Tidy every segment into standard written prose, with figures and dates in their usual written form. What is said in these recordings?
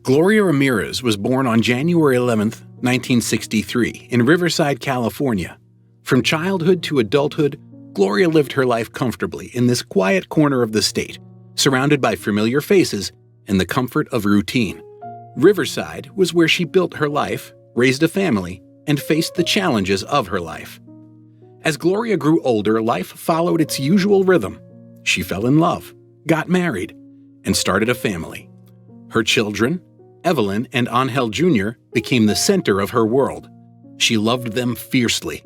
Gloria Ramirez was born on January 11, 1963, in Riverside, California. From childhood to adulthood, Gloria lived her life comfortably in this quiet corner of the state, surrounded by familiar faces and the comfort of routine. Riverside was where she built her life, raised a family, and faced the challenges of her life. As Gloria grew older, life followed its usual rhythm. She fell in love, got married, and started a family. Her children, Evelyn and Angel Jr., became the center of her world. She loved them fiercely,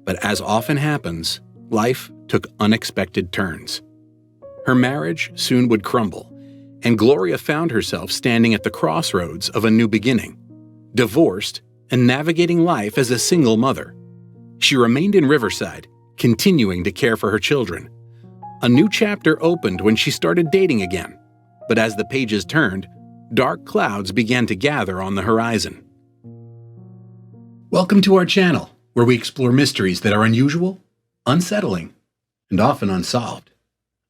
but as often happens, life took unexpected turns. Her marriage soon would crumble, and Gloria found herself standing at the crossroads of a new beginning, divorced and navigating life as a single mother. She remained in Riverside, continuing to care for her children. A new chapter opened when she started dating again, but as the pages turned, dark clouds began to gather on the horizon. Welcome to our channel, where we explore mysteries that are unusual, unsettling, and often unsolved.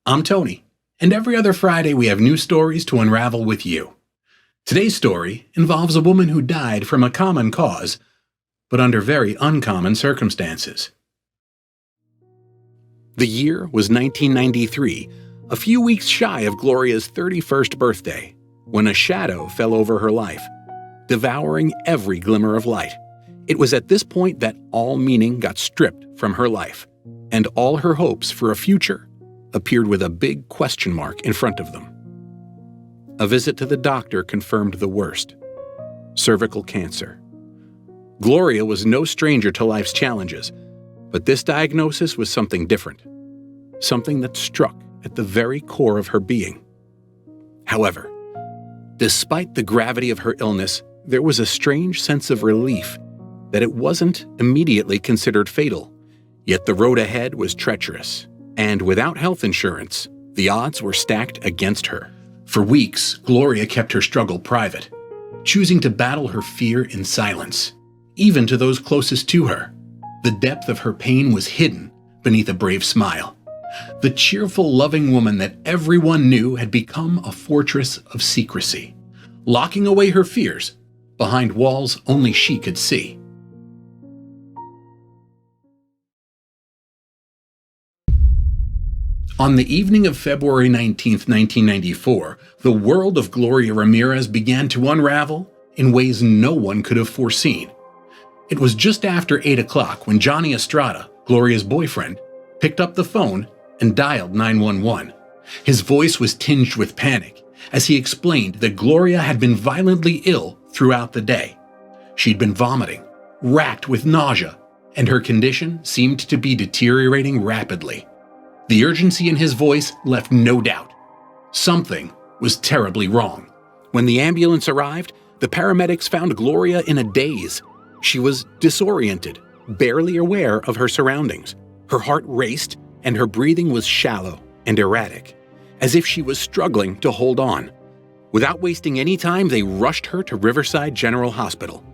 I'm Tony, and every other Friday we have new stories to unravel with you. Today's story involves a woman who died from a common cause, but under very uncommon circumstances. The year was 1993, a few weeks shy of Gloria's 31st birthday, when a shadow fell over her life, devouring every glimmer of light. It was at this point that all meaning got stripped from her life, and all her hopes for a future appeared with a big question mark in front of them. A visit to the doctor confirmed the worst: cervical cancer. Gloria was no stranger to life's challenges, but this diagnosis was something different, something that struck at the very core of her being. However, despite the gravity of her illness, there was a strange sense of relief that it wasn't immediately considered fatal. Yet the road ahead was treacherous, and without health insurance, the odds were stacked against her. For weeks, Gloria kept her struggle private, choosing to battle her fear in silence, even to those closest to her. The depth of her pain was hidden beneath a brave smile. The cheerful, loving woman that everyone knew had become a fortress of secrecy, locking away her fears behind walls only she could see. On the evening of February 19, 1994, the world of Gloria Ramirez began to unravel in ways no one could have foreseen. It was just after 8 o'clock when Johnny Estrada, Gloria's boyfriend, picked up the phone and dialed 911. His voice was tinged with panic as he explained that Gloria had been violently ill throughout the day. She'd been vomiting, racked with nausea, and her condition seemed to be deteriorating rapidly. The urgency in his voice left no doubt. Something was terribly wrong. When the ambulance arrived, the paramedics found Gloria in a daze. She was disoriented, barely aware of her surroundings. Her heart raced, and her breathing was shallow and erratic, as if she was struggling to hold on. Without wasting any time, they rushed her to Riverside General Hospital.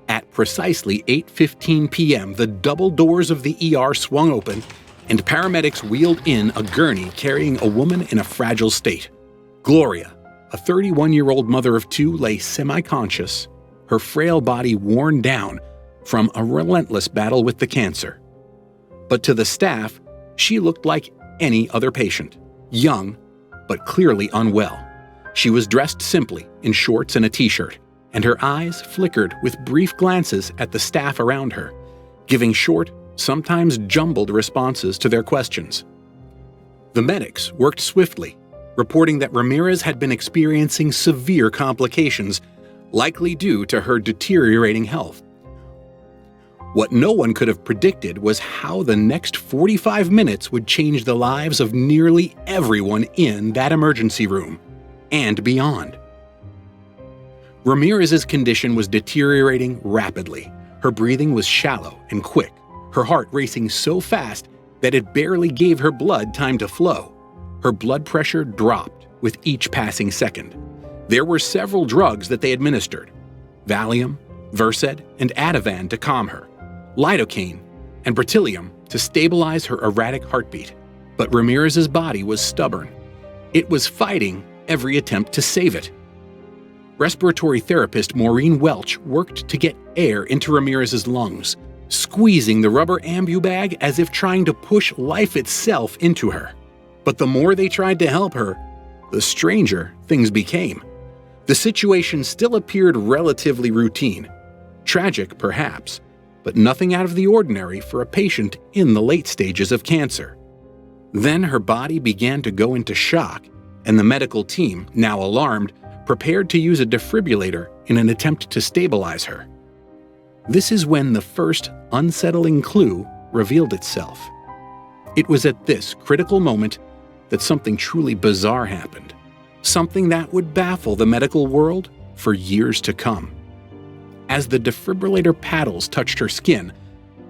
At precisely 8:15 p.m., the double doors of the ER swung open, and paramedics wheeled in a gurney carrying a woman in a fragile state. Gloria, a 31-year-old mother of two, lay semi-conscious, her frail body worn down from a relentless battle with the cancer. But to the staff, she looked like any other patient, young, but clearly unwell. She was dressed simply in shorts and a t-shirt, and her eyes flickered with brief glances at the staff around her, giving short, sometimes jumbled responses to their questions. The medics worked swiftly, reporting that Ramirez had been experiencing severe complications, likely due to her deteriorating health. What no one could have predicted was how the next 45 minutes would change the lives of nearly everyone in that emergency room, and beyond. Ramirez's condition was deteriorating rapidly. Her breathing was shallow and quick, her heart racing so fast that it barely gave her blood time to flow. Her blood pressure dropped with each passing second. There were several drugs that they administered: Valium, Versed, and Ativan to calm her, lidocaine, and beryllium to stabilize her erratic heartbeat. But Ramirez's body was stubborn. It was fighting every attempt to save it. Respiratory therapist Maureen Welch worked to get air into Ramirez's lungs, squeezing the rubber ambu bag as if trying to push life itself into her. But the more they tried to help her, the stranger things became. The situation still appeared relatively routine. Tragic, perhaps, but nothing out of the ordinary for a patient in the late stages of cancer. Then her body began to go into shock, and the medical team, now alarmed, prepared to use a defibrillator in an attempt to stabilize her. This is when the first unsettling clue revealed itself. It was at this critical moment that something truly bizarre happened, something that would baffle the medical world for years to come. As the defibrillator paddles touched her skin,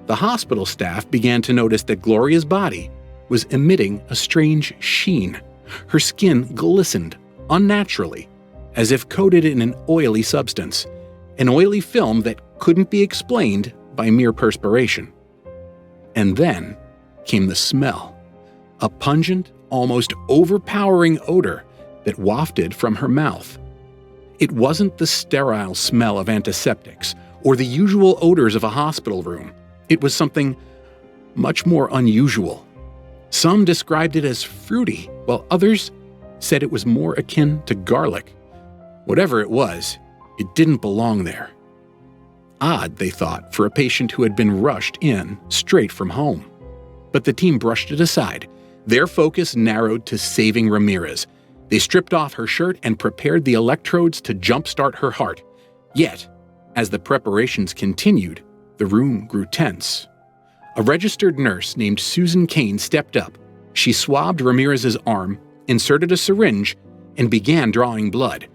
the hospital staff began to notice that Gloria's body was emitting a strange sheen. Her skin glistened unnaturally, as if coated in an oily substance, an oily film that couldn't be explained by mere perspiration. And then came the smell, a pungent, almost overpowering odor that wafted from her mouth. It wasn't the sterile smell of antiseptics or the usual odors of a hospital room. It was something much more unusual. Some described it as fruity, while others said it was more akin to garlic. Whatever it was, it didn't belong there. Odd, they thought, for a patient who had been rushed in straight from home. But the team brushed it aside. Their focus narrowed to saving Ramirez. They stripped off her shirt and prepared the electrodes to jumpstart her heart. Yet, as the preparations continued, the room grew tense. A registered nurse named Susan Kane stepped up. She swabbed Ramirez's arm, inserted a syringe, and began drawing blood.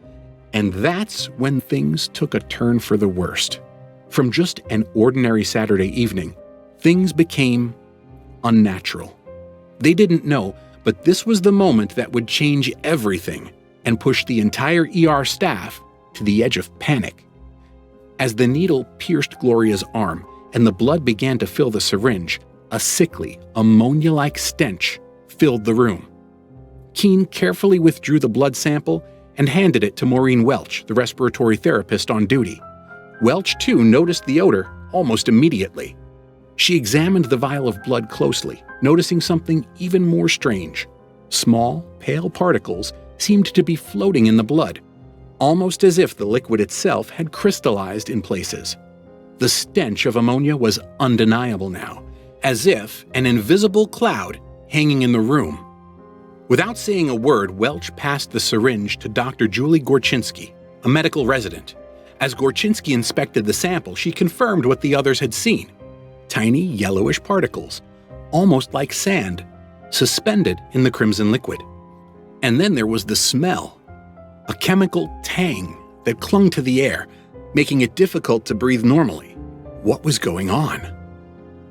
And that's when things took a turn for the worst. From just an ordinary Saturday evening, things became unnatural. They didn't know, but this was the moment that would change everything and push the entire ER staff to the edge of panic. As the needle pierced Gloria's arm and the blood began to fill the syringe, a sickly, ammonia-like stench filled the room. Keene carefully withdrew the blood sample and handed it to Maureen Welch, the respiratory therapist on duty. Welch, too, noticed the odor almost immediately. She examined the vial of blood closely, noticing something even more strange. Small, pale particles seemed to be floating in the blood, almost as if the liquid itself had crystallized in places. The stench of ammonia was undeniable now, as if an invisible cloud hanging in the room. Without saying a word, Welch passed the syringe to Dr. Julie Gorczynski, a medical resident. As Gorczynski inspected the sample, she confirmed what the others had seen. Tiny yellowish particles, almost like sand, suspended in the crimson liquid. And then there was the smell, a chemical tang that clung to the air, making it difficult to breathe normally. What was going on?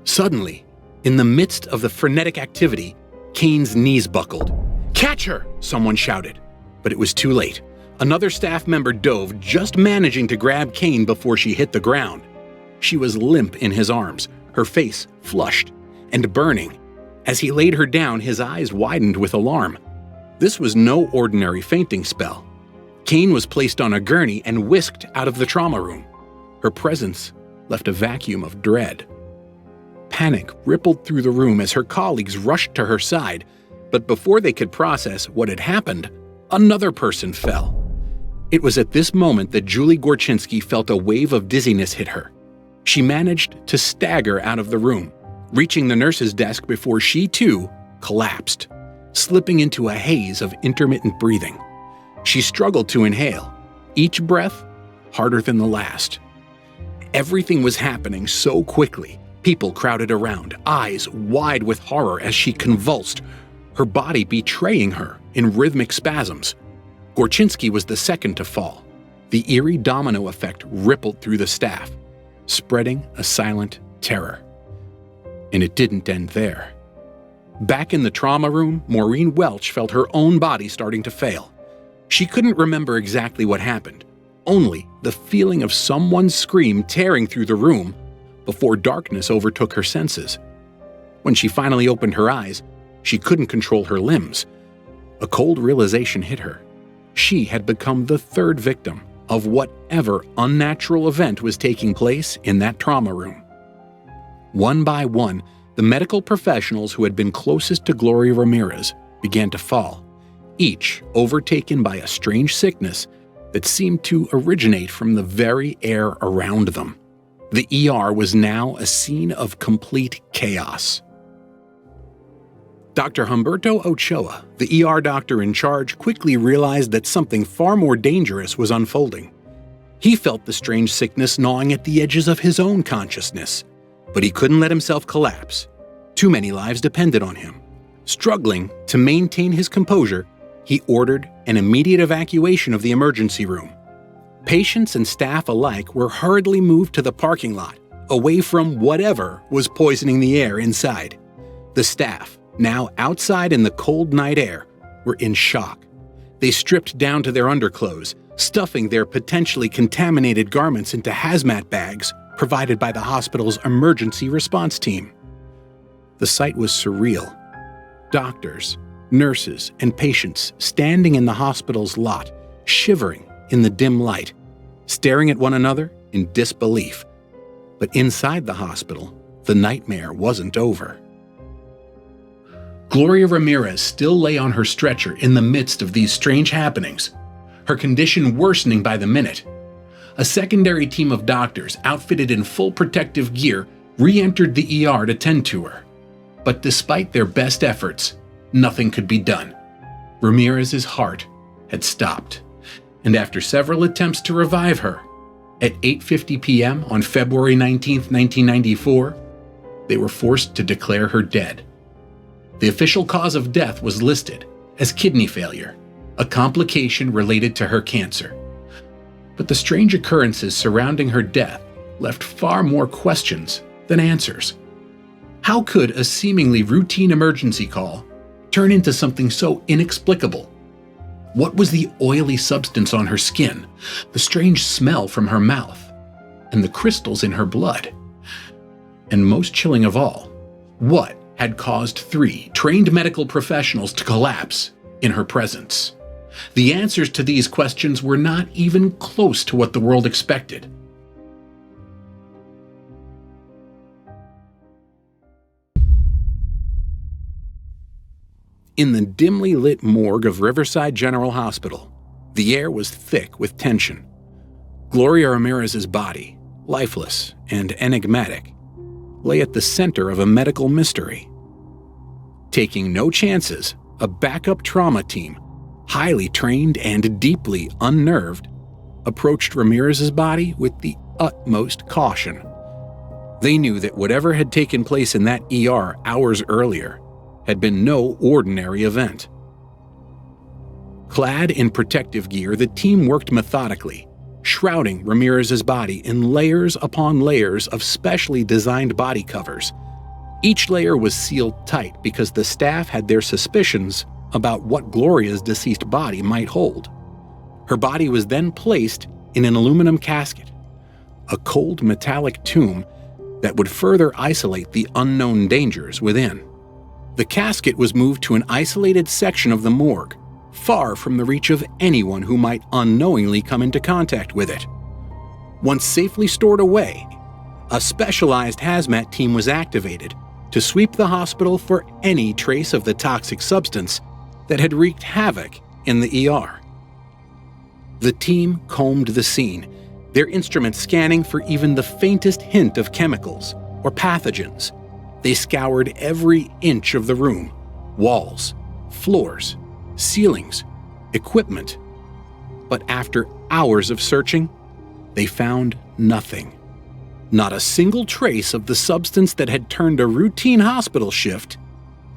Suddenly, in the midst of the frenetic activity, Kane's knees buckled. "Catch her!" someone shouted. But it was too late. Another staff member dove, just managing to grab Kane before she hit the ground. She was limp in his arms, her face flushed and burning. As he laid her down, his eyes widened with alarm. This was no ordinary fainting spell. Kane was placed on a gurney and whisked out of the trauma room. Her presence left a vacuum of dread. Panic rippled through the room as her colleagues rushed to her side, but before they could process what had happened, another person fell. It was at this moment that Julie Gorczynski felt a wave of dizziness hit her. She managed to stagger out of the room, reaching the nurse's desk before she, too, collapsed, slipping into a haze of intermittent breathing. She struggled to inhale, each breath harder than the last. Everything was happening so quickly. People crowded around, eyes wide with horror as she convulsed, her body betraying her in rhythmic spasms. Gorczynski was the second to fall. The eerie domino effect rippled through the staff, spreading a silent terror. And it didn't end there. Back in the trauma room, Maureen Welch felt her own body starting to fail. She couldn't remember exactly what happened, only the feeling of someone's scream tearing through the room before darkness overtook her senses. When she finally opened her eyes, she couldn't control her limbs. A cold realization hit her. She had become the third victim, of whatever unnatural event was taking place in that trauma room. One by one, the medical professionals who had been closest to Gloria Ramirez began to fall, each overtaken by a strange sickness that seemed to originate from the very air around them. The ER was now a scene of complete chaos. Dr. Humberto Ochoa, the ER doctor in charge, quickly realized that something far more dangerous was unfolding. He felt the strange sickness gnawing at the edges of his own consciousness, but he couldn't let himself collapse. Too many lives depended on him. Struggling to maintain his composure, he ordered an immediate evacuation of the emergency room. Patients and staff alike were hurriedly moved to the parking lot, away from whatever was poisoning the air inside. The staff, now outside in the cold night air, were in shock. They stripped down to their underclothes, stuffing their potentially contaminated garments into hazmat bags provided by the hospital's emergency response team. The sight was surreal. Doctors, nurses, and patients standing in the hospital's lot, shivering in the dim light, staring at one another in disbelief. But inside the hospital, the nightmare wasn't over. Gloria Ramirez still lay on her stretcher in the midst of these strange happenings, her condition worsening by the minute. A secondary team of doctors, outfitted in full protective gear, re-entered the ER to tend to her. But despite their best efforts, nothing could be done. Ramirez's heart had stopped, and after several attempts to revive her, at 8:50 p.m. on February 19, 1994, they were forced to declare her dead. The official cause of death was listed as kidney failure, a complication related to her cancer. But the strange occurrences surrounding her death left far more questions than answers. How could a seemingly routine emergency call turn into something so inexplicable? What was the oily substance on her skin, the strange smell from her mouth, and the crystals in her blood? And most chilling of all, what had caused 3 trained medical professionals to collapse in her presence? The answers to these questions were not even close to what the world expected. In the dimly lit morgue of Riverside General Hospital, the air was thick with tension. Gloria Ramirez's body, lifeless and enigmatic, lay at the center of a medical mystery. Taking no chances, a backup trauma team, highly trained and deeply unnerved, approached Ramirez's body with the utmost caution. They knew that whatever had taken place in that ER hours earlier had been no ordinary event. Clad in protective gear, the team worked methodically, shrouding Ramirez's body in layers upon layers of specially designed body covers. Each layer was sealed tight because the staff had their suspicions about what Gloria's deceased body might hold. Her body was then placed in an aluminum casket, a cold metallic tomb that would further isolate the unknown dangers within. The casket was moved to an isolated section of the morgue, far from the reach of anyone who might unknowingly come into contact with it. Once safely stored away, a specialized hazmat team was activated to sweep the hospital for any trace of the toxic substance that had wreaked havoc in the ER. The team combed the scene, their instruments scanning for even the faintest hint of chemicals or pathogens. They scoured every inch of the room, walls, floors, ceilings, equipment. But after hours of searching, they found nothing. Not a single trace of the substance that had turned a routine hospital shift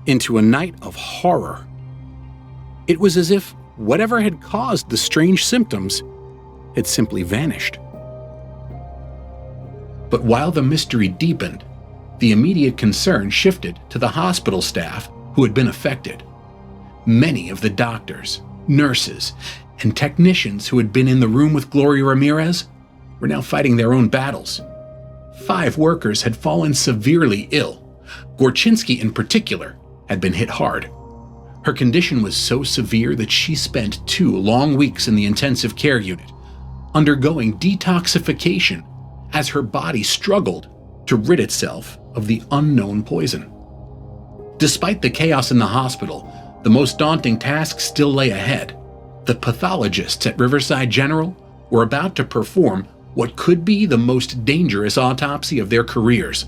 into a night of horror. It was as if whatever had caused the strange symptoms had simply vanished. But while the mystery deepened, the immediate concern shifted to the hospital staff who had been affected. Many of the doctors, nurses, and technicians who had been in the room with Gloria Ramirez were now fighting their own battles. 5 workers had fallen severely ill. Gorczynski, in particular, had been hit hard. Her condition was so severe that she spent 2 long weeks in the intensive care unit, undergoing detoxification as her body struggled to rid itself of the unknown poison. Despite the chaos in the hospital, the most daunting task still lay ahead. The pathologists at Riverside General were about to perform what could be the most dangerous autopsy of their careers.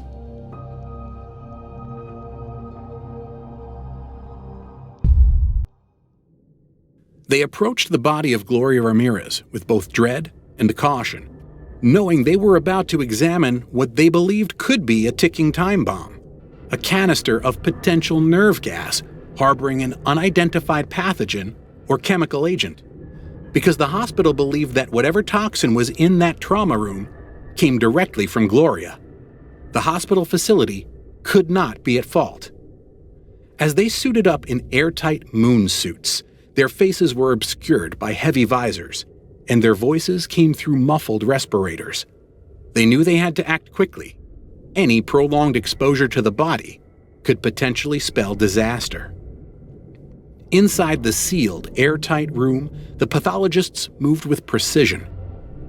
They approached the body of Gloria Ramirez with both dread and caution, knowing they were about to examine what they believed could be a ticking time bomb, a canister of potential nerve gas harboring an unidentified pathogen or chemical agent, because the hospital believed that whatever toxin was in that trauma room came directly from Gloria. The hospital facility could not be at fault. As they suited up in airtight moon suits, their faces were obscured by heavy visors, and their voices came through muffled respirators. They knew they had to act quickly. Any prolonged exposure to the body could potentially spell disaster. Inside the sealed, airtight room, the pathologists moved with precision.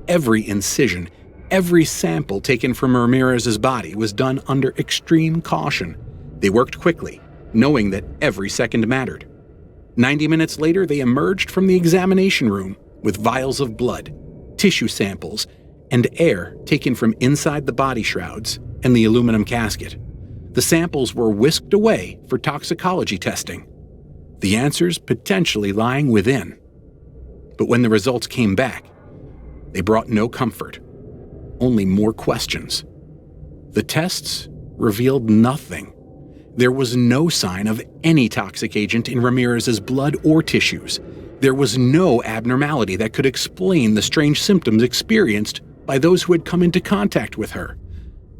Every incision, every sample taken from Ramirez's body was done under extreme caution. They worked quickly, knowing that every second mattered. 90 minutes later, they emerged from the examination room with vials of blood, tissue samples, and air taken from inside the body shrouds and the aluminum casket. The samples were whisked away for toxicology testing, the answers potentially lying within. But when the results came back, they brought no comfort, only more questions. The tests revealed nothing. There was no sign of any toxic agent in Ramirez's blood or tissues. There was no abnormality that could explain the strange symptoms experienced by those who had come into contact with her.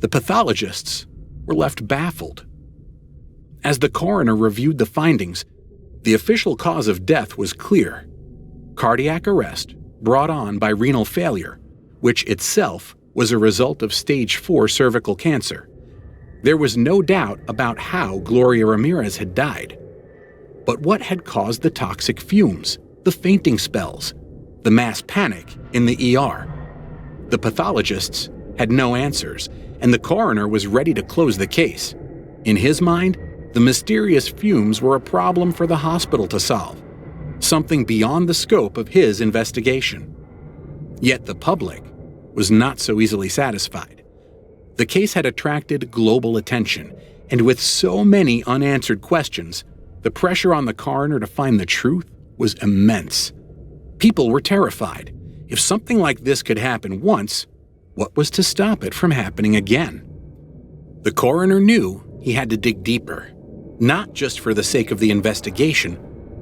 The pathologists were left baffled. As the coroner reviewed the findings, the official cause of death was clear: cardiac arrest brought on by renal failure, which itself was a result of stage 4 cervical cancer. There was no doubt about how Gloria Ramirez had died. But what had caused the toxic fumes, the fainting spells, the mass panic in the ER? The pathologists had no answers, and the coroner was ready to close the case. In his mind, the mysterious fumes were a problem for the hospital to solve, something beyond the scope of his investigation. Yet the public was not so easily satisfied. The case had attracted global attention, and with so many unanswered questions, the pressure on the coroner to find the truth was immense. People were terrified. If something like this could happen once, what was to stop it from happening again? The coroner knew he had to dig deeper, not just for the sake of the investigation,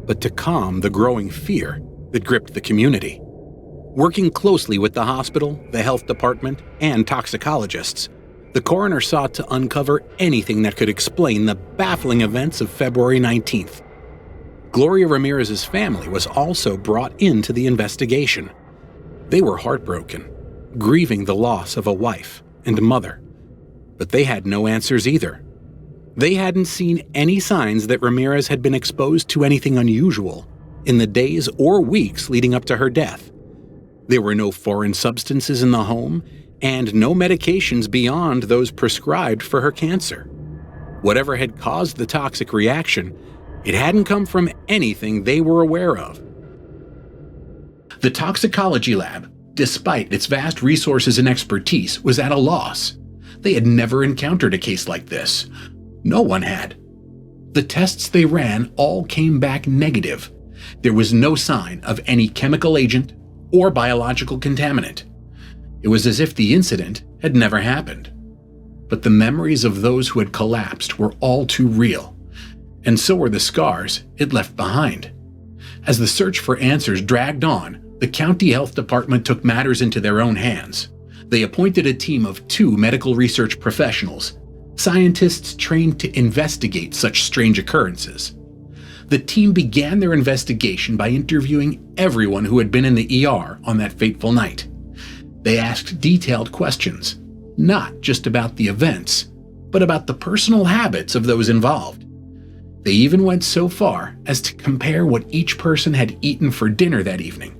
but to calm the growing fear that gripped the community. Working closely with the hospital, the health department, and toxicologists, the coroner sought to uncover anything that could explain the baffling events of February 19th. Gloria Ramirez's family was also brought into the investigation. They were heartbroken, grieving the loss of a wife and mother. But they had no answers either. They hadn't seen any signs that Ramirez had been exposed to anything unusual in the days or weeks leading up to her death. There were no foreign substances in the home, and no medications beyond those prescribed for her cancer. Whatever had caused the toxic reaction, it hadn't come from anything they were aware of. The toxicology lab, despite its vast resources and expertise, was at a loss. They had never encountered a case like this. No one had. The tests they ran all came back negative. There was no sign of any chemical agent or biological contaminant. It was as if the incident had never happened. But the memories of those who had collapsed were all too real, and so were the scars it left behind. As the search for answers dragged on, the county health department took matters into their own hands. They appointed a team of 2 medical research professionals, scientists trained to investigate such strange occurrences. The team began their investigation by interviewing everyone who had been in the ER on that fateful night. They asked detailed questions, not just about the events, but about the personal habits of those involved. They even went so far as to compare what each person had eaten for dinner that evening,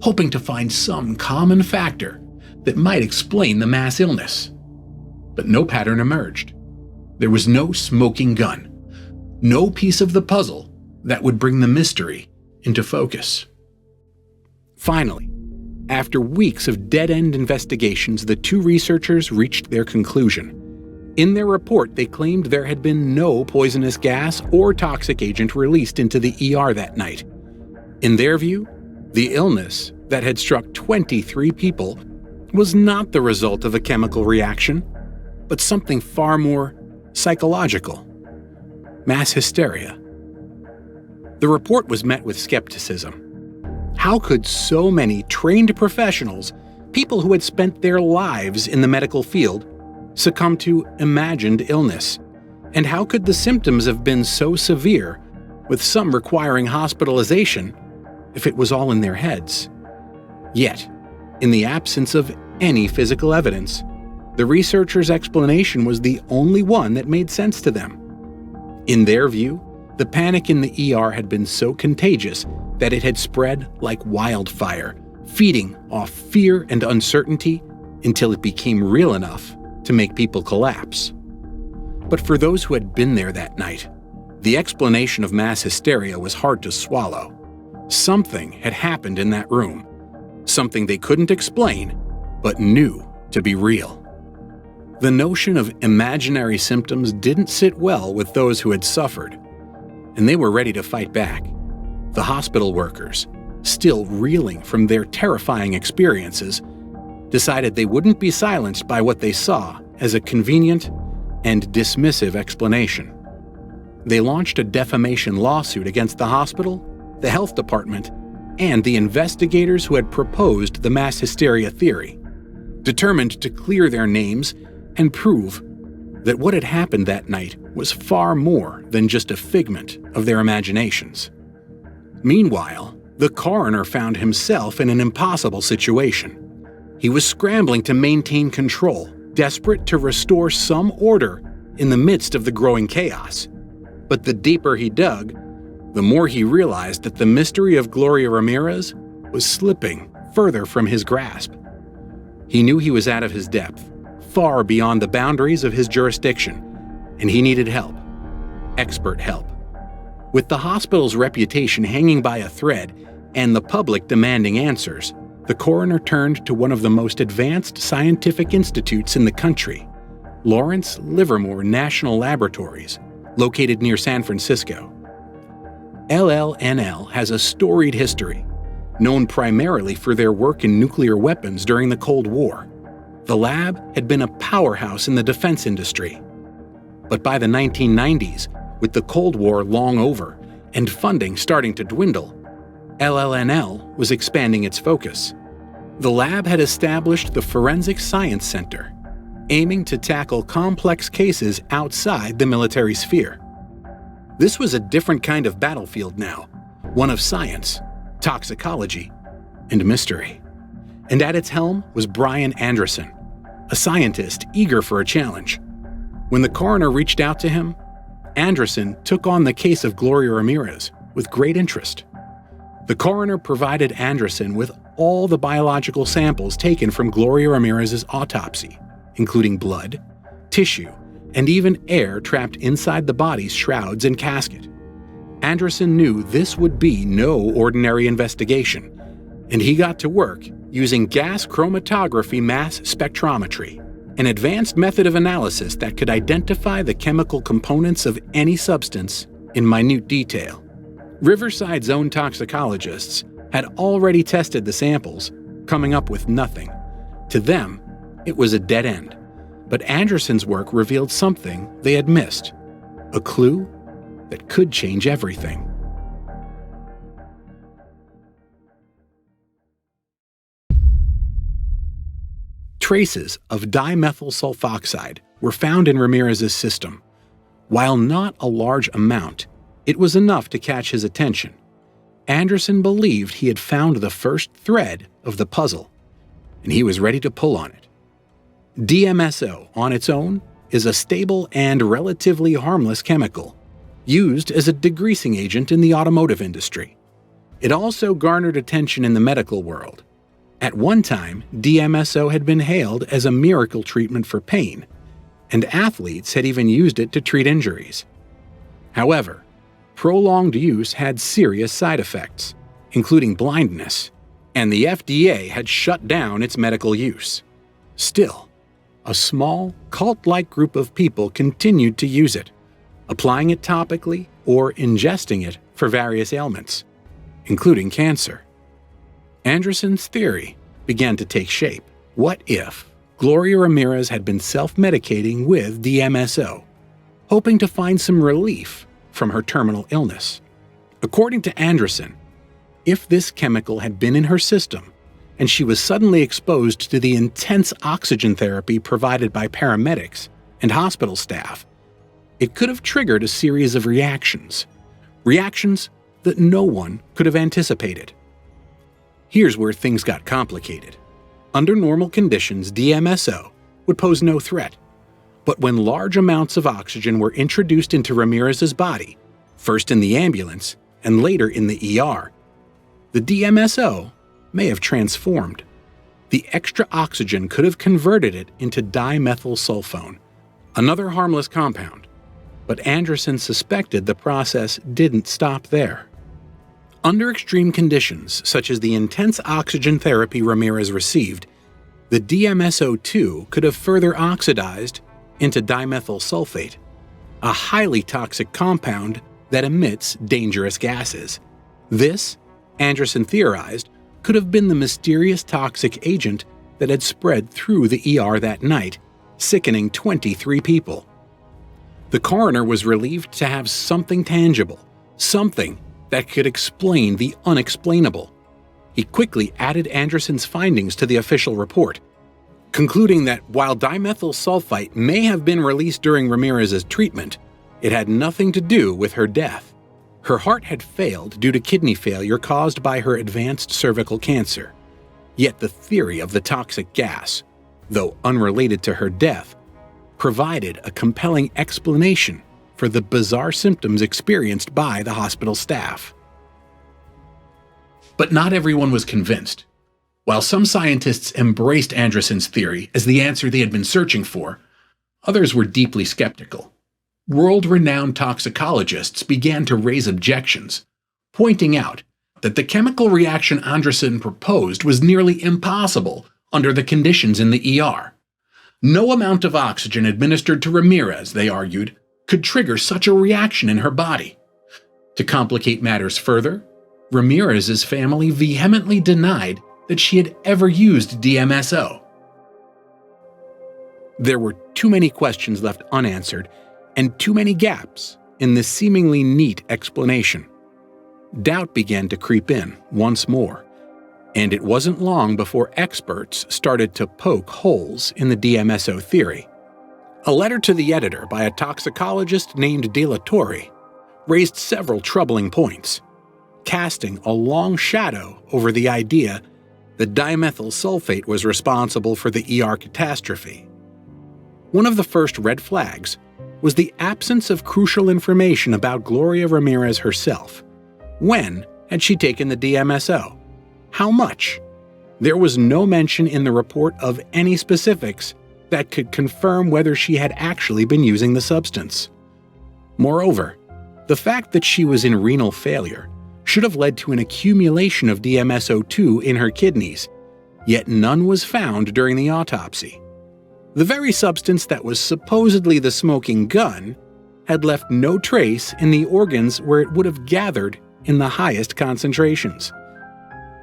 hoping to find some common factor that might explain the mass illness. But no pattern emerged. There was no smoking gun, no piece of the puzzle that would bring the mystery into focus. Finally, after weeks of dead-end investigations, the two researchers reached their conclusion. In their report, they claimed there had been no poisonous gas or toxic agent released into the ER that night. In their view, the illness that had struck 23 people was not the result of a chemical reaction, but something far more psychological: mass hysteria. The report was met with skepticism. How could so many trained professionals, people who had spent their lives in the medical field, succumb to imagined illness? And how could the symptoms have been so severe, with some requiring hospitalization, if it was all in their heads? Yet, in the absence of any physical evidence, the researchers' explanation was the only one that made sense to them. In their view, the panic in the ER had been so contagious that it had spread like wildfire, feeding off fear and uncertainty until it became real enough to make people collapse. But for those who had been there that night, the explanation of mass hysteria was hard to swallow. Something had happened in that room, something they couldn't explain, but knew to be real. The notion of imaginary symptoms didn't sit well with those who had suffered, and they were ready to fight back. The hospital workers, still reeling from their terrifying experiences, decided they wouldn't be silenced by what they saw as a convenient and dismissive explanation. They launched a defamation lawsuit against the hospital, the health department, and the investigators who had proposed the mass hysteria theory, determined to clear their names and prove that what had happened that night was far more than just a figment of their imaginations. Meanwhile, the coroner found himself in an impossible situation. He was scrambling to maintain control, desperate to restore some order in the midst of the growing chaos. But the deeper he dug, the more he realized that the mystery of Gloria Ramirez was slipping further from his grasp. He knew he was out of his depth, far beyond the boundaries of his jurisdiction, and he needed help. Expert help. With the hospital's reputation hanging by a thread and the public demanding answers, the coroner turned to one of the most advanced scientific institutes in the country, Lawrence Livermore National Laboratories, located near San Francisco. LLNL has a storied history, known primarily for their work in nuclear weapons during the Cold War. The lab had been a powerhouse in the defense industry. But by the 1990s, with the Cold War long over and funding starting to dwindle, LLNL was expanding its focus. The lab had established the Forensic Science Center, aiming to tackle complex cases outside the military sphere. This was a different kind of battlefield now, one of science, toxicology, and mystery. And at its helm was Brian Anderson, a scientist eager for a challenge. When the coroner reached out to him, Anderson took on the case of Gloria Ramirez with great interest. The coroner provided Anderson with all the biological samples taken from Gloria Ramirez's autopsy, including blood, tissue, and even air trapped inside the body's shrouds and casket. Anderson knew this would be no ordinary investigation, and he got to work using gas chromatography mass spectrometry, an advanced method of analysis that could identify the chemical components of any substance in minute detail. Riverside's own toxicologists had already tested the samples, coming up with nothing. To them, it was a dead end. But Anderson's work revealed something they had missed, a clue that could change everything. Traces of dimethyl sulfoxide were found in Ramirez's system. While not a large amount, it was enough to catch his attention. Anderson believed he had found the first thread of the puzzle, and he was ready to pull on it. DMSO on its own is a stable and relatively harmless chemical, used as a degreasing agent in the automotive industry. It also garnered attention in the medical world. At one time, DMSO had been hailed as a miracle treatment for pain, and athletes had even used it to treat injuries. However, prolonged use had serious side effects, including blindness, and the FDA had shut down its medical use. Still, a small, cult-like group of people continued to use it, applying it topically or ingesting it for various ailments, including cancer. Anderson's theory began to take shape. What if Gloria Ramirez had been self-medicating with DMSO, hoping to find some relief from her terminal illness? According to Anderson, if this chemical had been in her system and she was suddenly exposed to the intense oxygen therapy provided by paramedics and hospital staff, it could have triggered a series of reactions that no one could have anticipated. Here's where things got complicated. Under normal conditions, DMSO would pose no threat. But when large amounts of oxygen were introduced into Ramirez's body, first in the ambulance and later in the ER, the DMSO may have transformed. The extra oxygen could have converted it into dimethylsulfone, another harmless compound. But Anderson suspected the process didn't stop there. Under extreme conditions, such as the intense oxygen therapy Ramirez received, the DMSO2 could have further oxidized into dimethyl sulfate, a highly toxic compound that emits dangerous gases. This, Anderson theorized, could have been the mysterious toxic agent that had spread through the ER that night, sickening 23 people. The coroner was relieved to have something tangible, something that could explain the unexplainable. He quickly added Anderson's findings to the official report, concluding that while dimethyl sulfite may have been released during Ramirez's treatment, it had nothing to do with her death. Her heart had failed due to kidney failure caused by her advanced cervical cancer. Yet the theory of the toxic gas, though unrelated to her death, provided a compelling explanation for the bizarre symptoms experienced by the hospital staff. But not everyone was convinced. While some scientists embraced Anderson's theory as the answer they had been searching for, others were deeply skeptical. World-renowned toxicologists began to raise objections, pointing out that the chemical reaction Anderson proposed was nearly impossible under the conditions in the ER. No amount of oxygen administered to Ramirez, they argued, could trigger such a reaction in her body. To complicate matters further, Ramirez's family vehemently denied that she had ever used DMSO. There were too many questions left unanswered and too many gaps in this seemingly neat explanation. Doubt began to creep in once more, and it wasn't long before experts started to poke holes in the DMSO theory. A letter to the editor by a toxicologist named De La Torre raised several troubling points, casting a long shadow over the idea that dimethyl sulfate was responsible for the ER catastrophe. One of the first red flags was the absence of crucial information about Gloria Ramirez herself. When had she taken the DMSO? How much? There was no mention in the report of any specifics that could confirm whether she had actually been using the substance. Moreover, the fact that she was in renal failure should have led to an accumulation of DMSO2 in her kidneys, yet none was found during the autopsy. The very substance that was supposedly the smoking gun had left no trace in the organs where it would have gathered in the highest concentrations.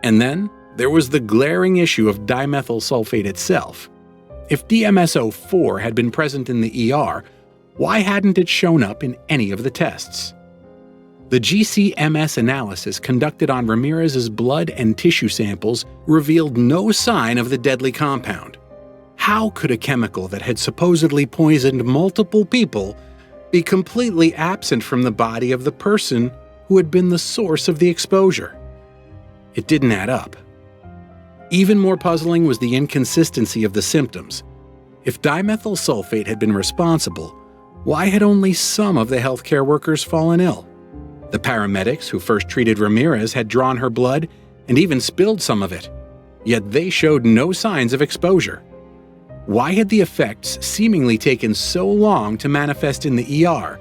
And then there was the glaring issue of dimethyl sulfate itself. If DMSO4 had been present in the ER, why hadn't it shown up in any of the tests? The GCMS analysis conducted on Ramirez's blood and tissue samples revealed no sign of the deadly compound. How could a chemical that had supposedly poisoned multiple people be completely absent from the body of the person who had been the source of the exposure? It didn't add up. Even more puzzling was the inconsistency of the symptoms. If dimethyl sulfate had been responsible, why had only some of the healthcare workers fallen ill? The paramedics who first treated Ramirez had drawn her blood and even spilled some of it, yet they showed no signs of exposure. Why had the effects seemingly taken so long to manifest in the ER,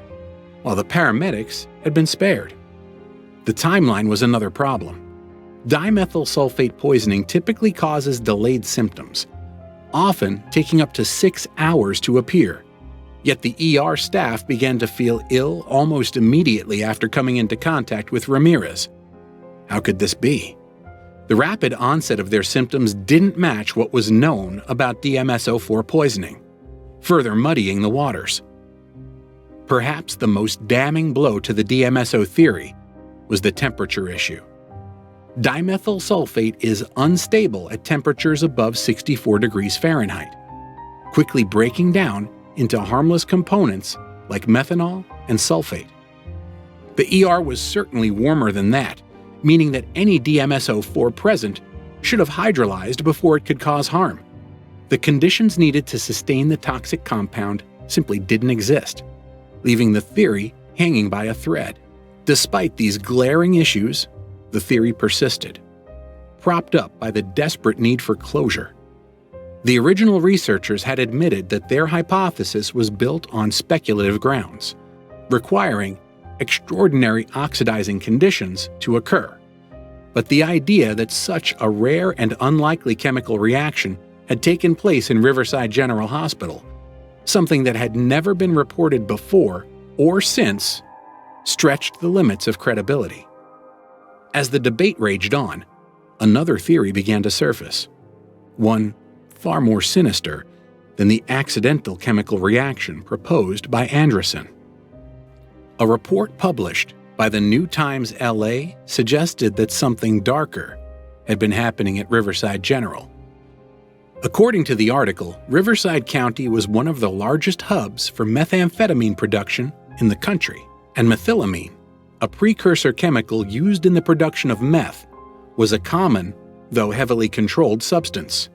while the paramedics had been spared? The timeline was another problem. Dimethyl sulfate poisoning typically causes delayed symptoms, often taking up to 6 hours to appear. Yet the ER staff began to feel ill almost immediately after coming into contact with Ramirez. How could this be? The rapid onset of their symptoms didn't match what was known about DMSO4 poisoning, further muddying the waters. Perhaps the most damning blow to the DMSO theory was the temperature issue. Dimethyl sulfate is unstable at temperatures above 64 degrees Fahrenheit, quickly breaking down into harmless components like methanol and sulfate. The ER was certainly warmer than that, meaning that any DMSO4 present should have hydrolyzed before it could cause harm. The conditions needed to sustain the toxic compound simply didn't exist, leaving the theory hanging by a thread. Despite these glaring issues, the theory persisted, propped up by the desperate need for closure. The original researchers had admitted that their hypothesis was built on speculative grounds, requiring extraordinary oxidizing conditions to occur. But the idea that such a rare and unlikely chemical reaction had taken place in Riverside General Hospital, something that had never been reported before or since, stretched the limits of credibility. As the debate raged on, another theory began to surface, one far more sinister than the accidental chemical reaction proposed by Anderson. A report published by the New Times LA suggested that something darker had been happening at Riverside General. According to the article, Riverside County was one of the largest hubs for methamphetamine production in the country, and methylamine, a precursor chemical used in the production of meth, was a common, though heavily controlled substance.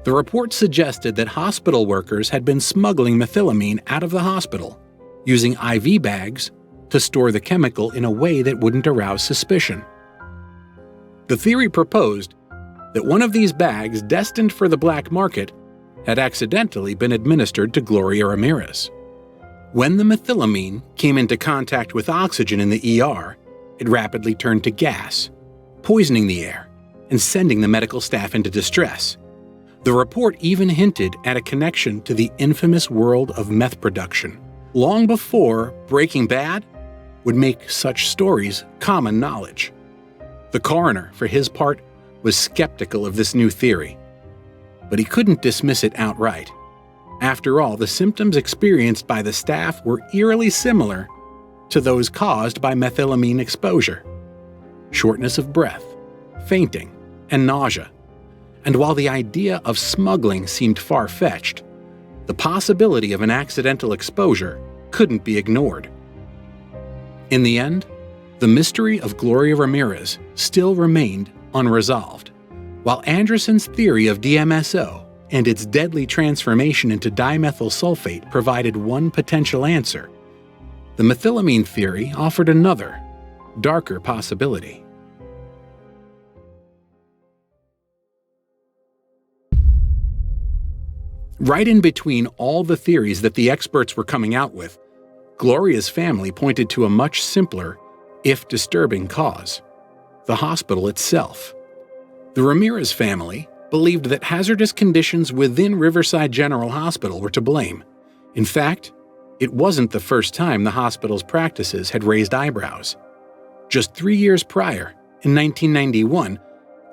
The report suggested that hospital workers had been smuggling methylamine out of the hospital, using IV bags to store the chemical in a way that wouldn't arouse suspicion. The theory proposed that one of these bags destined for the black market had accidentally been administered to Gloria Ramirez. When the methylamine came into contact with oxygen in the ER, it rapidly turned to gas, poisoning the air and sending the medical staff into distress. The report even hinted at a connection to the infamous world of meth production, long before Breaking Bad would make such stories common knowledge. The coroner, for his part, was skeptical of this new theory, but he couldn't dismiss it outright. After all, the symptoms experienced by the staff were eerily similar to those caused by methylamine exposure: shortness of breath, fainting, and nausea. And while the idea of smuggling seemed far-fetched, the possibility of an accidental exposure couldn't be ignored. In the end, the mystery of Gloria Ramirez still remained unresolved. While Anderson's theory of DMSO and its deadly transformation into dimethyl sulfate provided one potential answer, the methylamine theory offered another, darker possibility. Right in between all the theories that the experts were coming out with, Gloria's family pointed to a much simpler, if disturbing, cause: the hospital itself. The Ramirez family believed that hazardous conditions within Riverside General Hospital were to blame. In fact, it wasn't the first time the hospital's practices had raised eyebrows. Just 3 years prior, in 1991,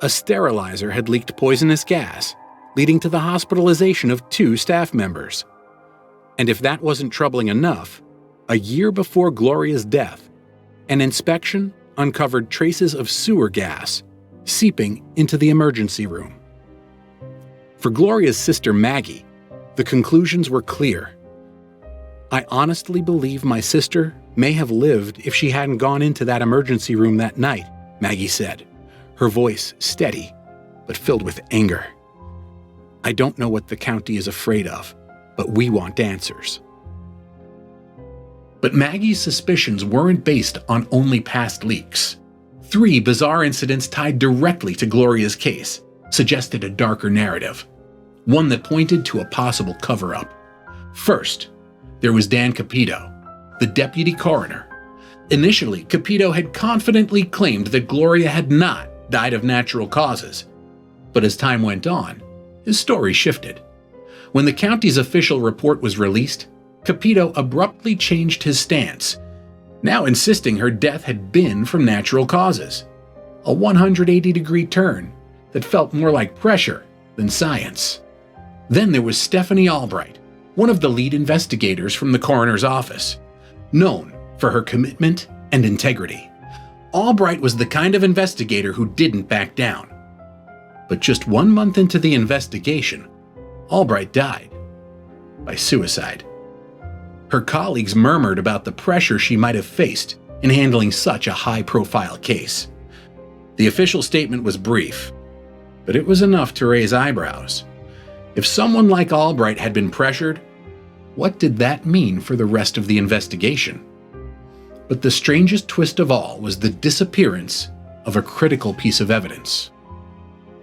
a sterilizer had leaked poisonous gas, leading to the hospitalization of 2 staff members. And if that wasn't troubling enough, a year before Gloria's death, an inspection uncovered traces of sewer gas seeping into the emergency room. For Gloria's sister Maggie, the conclusions were clear. "I honestly believe my sister may have lived if she hadn't gone into that emergency room that night," Maggie said, her voice steady but filled with anger. "I don't know what the county is afraid of, but we want answers." But Maggie's suspicions weren't based on only past leaks. 3 bizarre incidents tied directly to Gloria's case suggested a darker narrative, one that pointed to a possible cover-up. First, there was Dan Capito, the deputy coroner. Initially, Capito had confidently claimed that Gloria had not died of natural causes. But as time went on, his story shifted. When the county's official report was released, Capito abruptly changed his stance, now insisting her death had been from natural causes. A 180-degree turn that felt more like pressure than science. Then there was Stephanie Albright, one of the lead investigators from the coroner's office, known for her commitment and integrity. Albright was the kind of investigator who didn't back down. But just 1 month into the investigation, Albright died by suicide. Her colleagues murmured about the pressure she might have faced in handling such a high-profile case. The official statement was brief, but it was enough to raise eyebrows. If someone like Albright had been pressured, what did that mean for the rest of the investigation? But the strangest twist of all was the disappearance of a critical piece of evidence: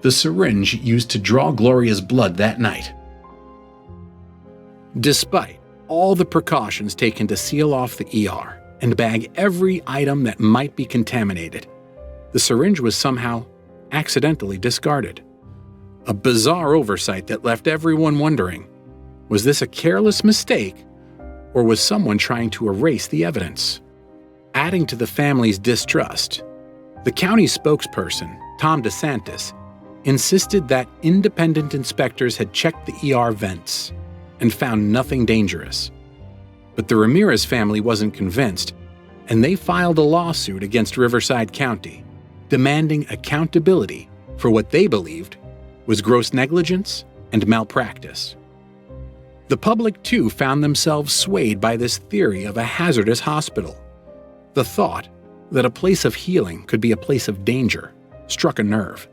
the syringe used to draw Gloria's blood that night. Despite all the precautions taken to seal off the ER and bag every item that might be contaminated, the syringe was somehow accidentally discarded. A bizarre oversight that left everyone wondering, was this a careless mistake, or was someone trying to erase the evidence? Adding to the family's distrust, the county spokesperson, Tom DeSantis, insisted that independent inspectors had checked the ER vents and found nothing dangerous. But the Ramirez family wasn't convinced, and they filed a lawsuit against Riverside County, demanding accountability for what they believed was gross negligence and malpractice. The public, too, found themselves swayed by this theory of a hazardous hospital. The thought that a place of healing could be a place of danger struck a nerve.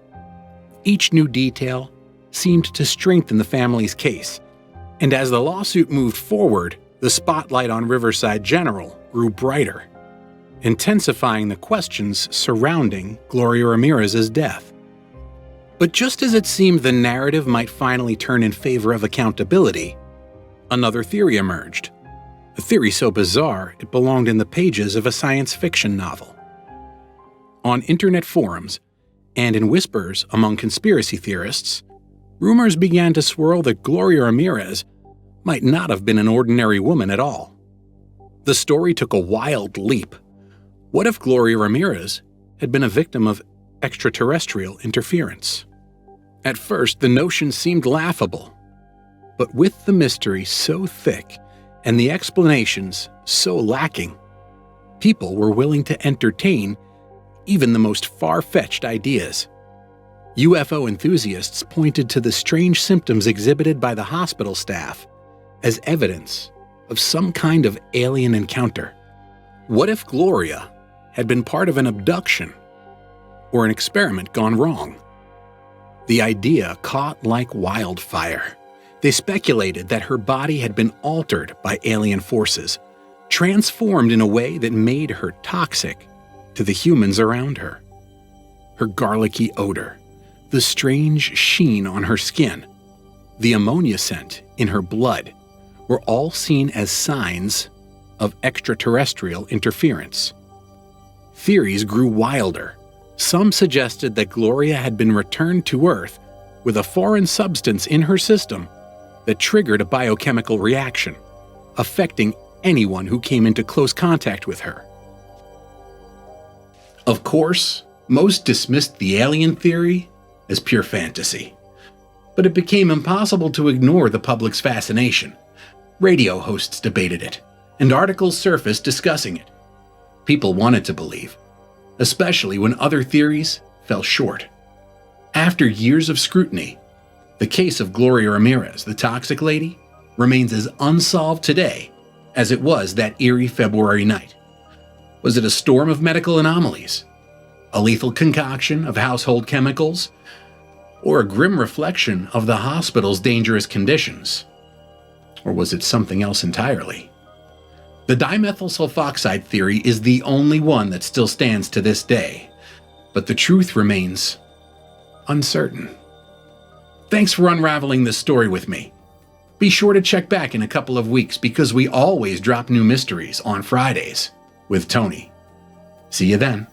Each new detail seemed to strengthen the family's case, and as the lawsuit moved forward, the spotlight on Riverside General grew brighter, intensifying the questions surrounding Gloria Ramirez's death. But just as it seemed the narrative might finally turn in favor of accountability, another theory emerged. A theory so bizarre it belonged in the pages of a science fiction novel. On internet forums, and in whispers among conspiracy theorists, rumors began to swirl that Gloria Ramirez might not have been an ordinary woman at all. The story took a wild leap. What if Gloria Ramirez had been a victim of extraterrestrial interference? At first, the notion seemed laughable, but with the mystery so thick and the explanations so lacking, people were willing to entertain even the most far-fetched ideas. UFO enthusiasts pointed to the strange symptoms exhibited by the hospital staff as evidence of some kind of alien encounter. What if Gloria had been part of an abduction or an experiment gone wrong? The idea caught like wildfire. They speculated that her body had been altered by alien forces, transformed in a way that made her toxic to the humans around her. Her garlicky odor, the strange sheen on her skin, the ammonia scent in her blood were all seen as signs of extraterrestrial interference. Theories grew wilder. Some suggested that Gloria had been returned to Earth with a foreign substance in her system that triggered a biochemical reaction, affecting anyone who came into close contact with her. Of course, most dismissed the alien theory as pure fantasy, but it became impossible to ignore the public's fascination. Radio hosts debated it, and articles surfaced discussing it. People wanted to believe, especially when other theories fell short. After years of scrutiny, the case of Gloria Ramirez, the toxic lady, remains as unsolved today as it was that eerie February night. Was it a storm of medical anomalies, a lethal concoction of household chemicals, or a grim reflection of the hospital's dangerous conditions? Or was it something else entirely? The dimethyl sulfoxide theory is the only one that still stands to this day, but the truth remains uncertain. Thanks for unraveling this story with me. Be sure to check back in a couple of weeks because we always drop new mysteries on Fridays with Tony. See you then.